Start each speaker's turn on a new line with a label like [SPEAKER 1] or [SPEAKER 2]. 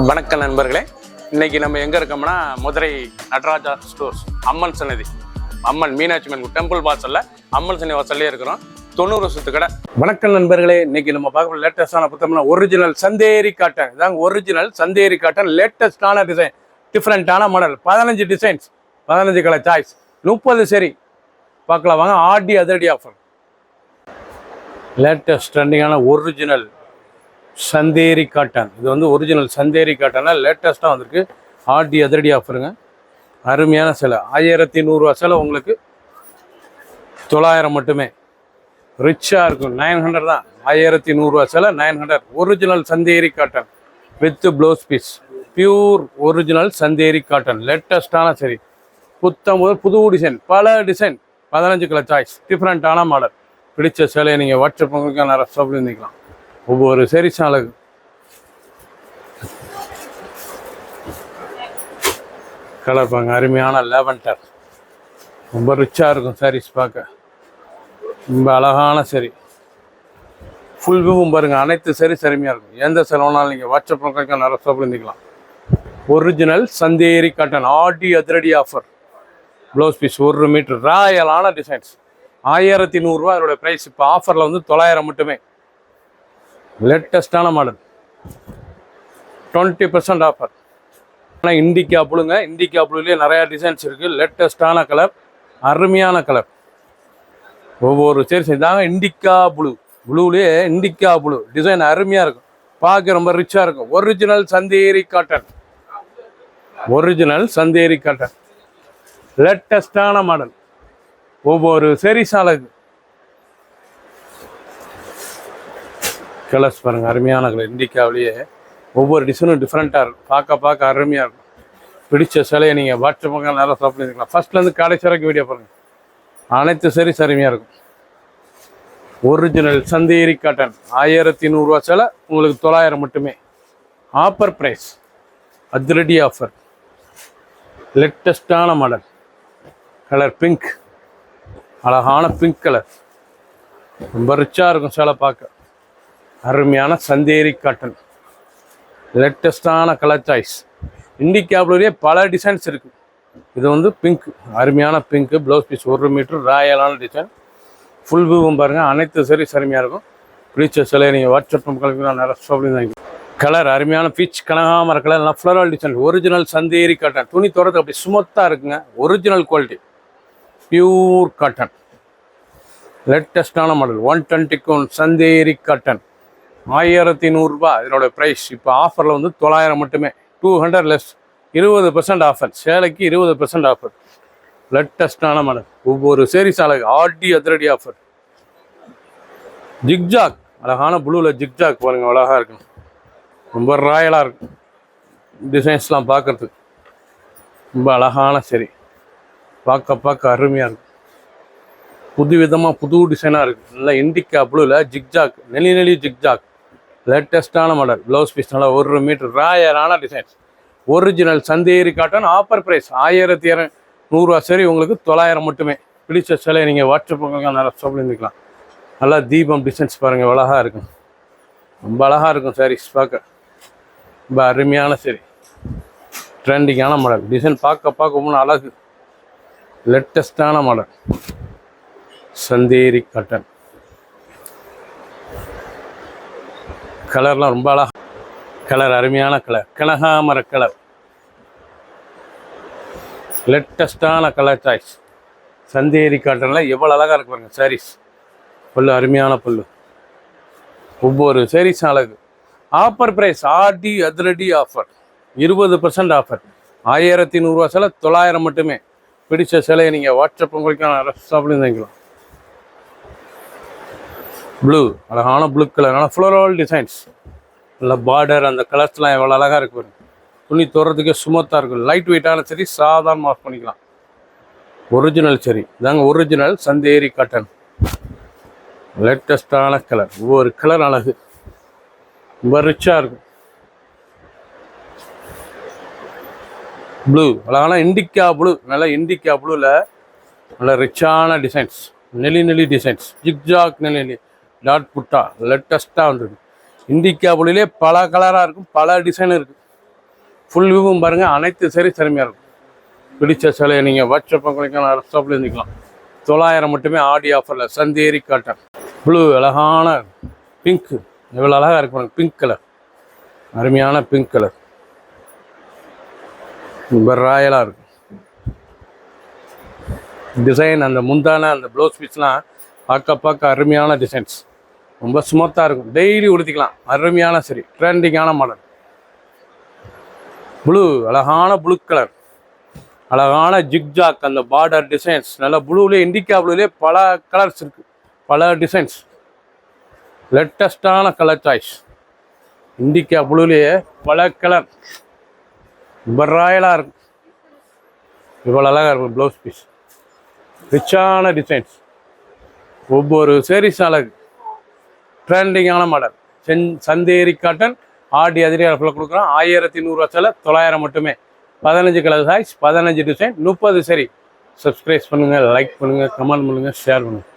[SPEAKER 1] வணக்கம் நண்பர்களே, இன்னைக்கு நம்ம எங்க இருக்கோம்னா மதுரை நடராஜா ஸ்டோர்ஸ் அம்மன் சன்னதி, அம்மன் மீனாட்சி அம்மன் டெம்பிள் வாசல்ல அம்மன் சன்னதி வாசல்லே இருக்கிறோம். 90 வருஷத்து கடை. வணக்கம் நண்பர்களே, இன்னைக்கு நம்ம பார்க்க லேட்டஸ்டான புத்தகம்னா ஒரிஜினல் சந்தேரி காட்டன். இதாங்க ஒரிஜினல் சந்தேரி காட்டன், லேட்டஸ்டான டிசைன், டிஃப்ரெண்டான மாடல், 15 டிசைன்ஸ், 15 கலர் சாய்ஸ், 30 சரி பார்க்கலாம் வாங்க. ஆடி அதிரடி ஆஃபர், லேட்டஸ்ட் ட்ரெண்டிங்கான ஒரிஜினல் சந்தேரி காட்டன். இது வந்து ஒரிஜினல் சந்தேரி காட்டனில் லேட்டஸ்ட்டாக வந்திருக்கு. ஆடி அதிரடி ஆஃபருங்க. அருமையான சிலை, 1100 ரூபா சிலை உங்களுக்கு 900 மட்டுமே. ரிச்சாக இருக்கும், 900 தான். 1100 ரூபா சிலை 900. Original Chanderi cotton with blouse piece, pure original Chanderi cotton. லேட்டஸ்டான சரி, புத்தம் முதல் புது டிசைன், பல டிசைன், 15 கலர் சாய்ஸ், டிஃப்ரெண்ட்டான மாடல். பிடிச்ச சிலையை நீங்கள் வாட்ஸ்அப் பண்ணுறதுக்கு நிறைய ஷாப்பில் இருந்துக்கலாம். ஒவ்வொரு சரிஸ் அழகு. கலர் பாருங்க, அருமையான லேவண்டர், ரொம்ப ரிச்சாக இருக்கும் சாரீஸ் பார்க்க. ரொம்ப அழகான சரி, ஃபுல் வியூவும் பாருங்க. அனைத்து சரி அருமையாக இருக்கும். எந்த செலவுனாலும் நீங்கள் வாட்ஸ்அப் பண்ணுறதுக்கு நிறைய ஷாப்பில் இருந்துக்கலாம். ஒரிஜினல் சந்தேரி காட்டன், ஆடி அதிரடி ஆஃபர். ப்ளவுஸ் பீஸ் 1 மீட்டர், ராயலான டிசைன்ஸ், 1100 ரூபா அதோட ப்ரைஸ். இப்போ ஆஃபரில் வந்து 900 மட்டுமே. லேட்டஸ்டான மாடல், 20% ஆஃபர். ஆனால் இண்டிகா ப்ளூங்க, இண்டிகா ப்ளூலேயே நிறையா டிசைன்ஸ் இருக்குது. லேட்டஸ்டான கலர், அருமையான கலர். ஒவ்வொரு சரி இதாங்க இண்டிகா ப்ளூ, ப்ளூலேயே இண்டிகா ப்ளூ டிசைன் அருமையாக இருக்கும், பார்க்க ரொம்ப ரிச்சாக இருக்கும். Original Chanderi cotton, original Chanderi cotton, லேட்டஸ்டான மாடல். ஒவ்வொரு சரி சாலகு கலர்ஸ் பாருங்கள், அருமையான கலர். இண்டிகாவிலேயே ஒவ்வொரு டிசைனும் டிஃப்ரெண்ட்டாக இருக்கும், பார்க்க அருமையாக இருக்கும். பிடிச்ச சிலையை நீங்கள் வாட்ஸ்அப் பக்கம் நேரம் ஷாப் பண்ணிக்கலாம். ஃபஸ்ட்லேருந்து கடைசி வரைக்கும் வீடியோ பாருங்கள், அனைத்து சரி அருமையாக இருக்கும். ஒரிஜினல் சந்தேரி காட்டன், 1100 ரூபா சிலை உங்களுக்கு 900 மட்டுமே. ஆஃபர் ப்ரைஸ், அதிரடி ஆஃபர். லேட்டஸ்டான மாடல், கலர் பிங்க், அழகான பிங்க் கலர், ரொம்ப ரிச்சாக இருக்கும் சிலை பார்க்க. அருமையான சந்தேரி காட்டன், லேட்டஸ்டான கலர் சாய்ஸ். இண்டிகாப்லேயே பல டிசைன்ஸ் இருக்குது. இது வந்து பிங்க், அருமையான பிங்க். ப்ளவுஸ் பீஸ் 1 மீட்டர், ராயலான டிசைன், ஃபுல் வியூவும் பாருங்கள். அனைத்து சரி அருமையாக இருக்கும். பிடிச்ச சிலையை நீங்கள் வாட்ஸ்அப் கலக்கலாம், நிறைய ஷாப்லேயும் கலர் அருமையான பீச் கனகாமர கலர், நல்லா floral design. Original Chanderi cotton, துணி துறத்து அப்படி ஸ்மூத்தாக இருக்குங்க. ஒரிஜினல் குவாலிட்டி, பியூர் காட்டன், லேட்டஸ்டான மாடல். 120 சந்தேரி காட்டன், 1100 ரூபா இதனோட ப்ரைஸ். இப்போ ஆஃபரில் வந்து 900 மட்டுமே. 200 லெஸ், 20% ஆஃபர். சேலைக்கு 20% ஆஃபர். லேட்டஸ்டான மாடல். ஒவ்வொரு சேரீஸ் அழகு, ஆடி அதிரடி ஆஃபர். ஜிக்ஜாக், அழகான ப்ளூவில் ஜிக்ஜாக் பாருங்கள், அழகாக இருக்கும், ரொம்ப ராயலாக இருக்கும். டிசைன்ஸ்லாம் பார்க்குறதுக்கு ரொம்ப அழகான சரி, பார்க்க அருமையாக இருக்கும். புது விதமாக புது டிசைனாக இருக்குது. நல்லா இண்டிகா ப்ளூவில் ஜிக்ஜாக், நெளி ஜிக்ஜாக், லேட்டஸ்டான மாடல். ப்ளவுஸ் பீஸ் நல்லா 1 மீட்டர், ராயலான designs. Original Chanderi cotton, offer price 1200 ரூபா சரி உங்களுக்கு 900 மட்டுமே. பிடிச்ச சிலையை நீங்கள் வாட்ஸ்அப் பண்ணுங்க, நிறைய ஷாப்பில் இருந்துக்கலாம். நல்லா தீபம் டிசைன்ஸ் பாருங்கள், அழகாக இருக்கும், ரொம்ப அழகாக இருக்கும் சாரீஸ் பார்க்க. ரொம்ப அருமையான சரி, ட்ரெண்டிங்கான மாடல். டிசைன் பார்க்க ஒன்றும் அழகு. லேட்டஸ்டான மாடல் சந்தேரி காட்டன். கலர்லாம் ரொம்ப அழகா, கலர் அருமையான கலர், கனகாமர கலர், லேட்டஸ்டான கலர் சாய்ஸ். சந்தேரி காட்டனில் எவ்வளோ அழகாக இருக்கு பாருங்க சாரீஸ். பல்லு அருமையான பல்லு, ஒவ்வொரு சாரீஸ் அழகு. ஆஃபர் ப்ரைஸ், ஆடி அதிரடி ஆஃபர், 20% ஆஃபர். 1100 ரூபா சிலை 900 மட்டுமே. பிடிச்ச சிலையை நீங்கள் வாட்ஸ்அப் உங்களுக்கு ஷாப்லேயும் வாங்கிக்கலாம். ப்ளூ, அழகான ப்ளூ கலர், நல்லா ஃப்ளோரல் டிசைன்ஸ், நல்லா பார்டர். அந்த கலர்ஸ்லாம் எவ்வளோ அழகாக இருக்கு பாருங்க. துணி துறதுக்கே ஸ்மூத்தாக இருக்கும். லைட் வெயிட்டான சரி, சாதாரண வாஷ் பண்ணிக்கலாம். ஒரிஜினல் சரி இதாங்க, ஒரிஜினல் சந்தேரி காட்டன். லேட்டஸ்டான கலர், ஒவ்வொரு கலர் அழகு, ரொம்ப ரிச்சாக இருக்கும். ப்ளூ, அழகான இண்டிகா ப்ளூ, நல்லா இண்டிகா ப்ளூவில் நல்ல ரிச்சான டிசைன்ஸ், நெளி டிசைன்ஸ், ஜிக்ஜாக் நெளி டாட் புட்டா, லேட்டஸ்ட்டாக வந்துருக்கு. இண்டிகா ப்ளூலே பல கலராக இருக்கும், பல டிசைன் இருக்குது. ஃபுல் வியூவும் பாருங்கள். அனைத்து சரி செருமையாக இருக்கும். பிடிச்ச சிலையை நீங்கள் வாட்ஸ்அப் பண்ணிக்கலாம், வாட்ஸ்அப்பில் இருந்துக்கலாம். 900 மட்டுமே ஆடி ஆஃபரில் சந்தேரி காட்டன். ப்ளூ அழகான பிங்க்கு, எவ்வளோ அழகாக இருக்கும். பிங்க் கலர், அருமையான பிங்க் கலர், ரொம்ப ராயலாக இருக்கும் டிசைன். அந்த முந்தான அந்த ப்ளவுஸ் பீஸ்லாம் பார்க்க அருமையான டிசைன்ஸ், ரொம்ப ஸ்மூத்தாக இருக்கும். டெய்லி உடுத்திக்கலாம். அருமையான சரி, ட்ரெண்டிங்கான மாடல். ப்ளூ, அழகான ப்ளூ கலர், அழகான ஜிக்ஜாக் அந்த பார்டர் டிசைன்ஸ். நல்லா ப்ளூலேயே, இண்டிகா ப்ளூலேயே பல கலர்ஸ் இருக்குது, பல டிசைன்ஸ். லேட்டஸ்டான கலர் சாய்ஸ். இண்டிகா ப்ளூலேயே பல கலர், ரொம்ப ராயலாக இருக்கும். இவ்வளோ அழகாக இருக்கும் ப்ளவுஸ் பீஸ். ரிச்சான டிசைன்ஸ், ஒவ்வொரு சேரீஸ் அழகு, ட்ரெண்டிங்கான மாடல். சந்தேரி காட்டன் ஆடி அதிரியால் கொடுக்குறோம். 1100 சேலை, 900 மட்டுமே. 15 கலர் சாய்ஸ், 15 டிசைன், 30 சரி. சப்ஸ்கிரைப் பண்ணுங்கள், லைக் பண்ணுங்கள், கமெண்ட் பண்ணுங்கள், ஷேர் பண்ணுங்கள்.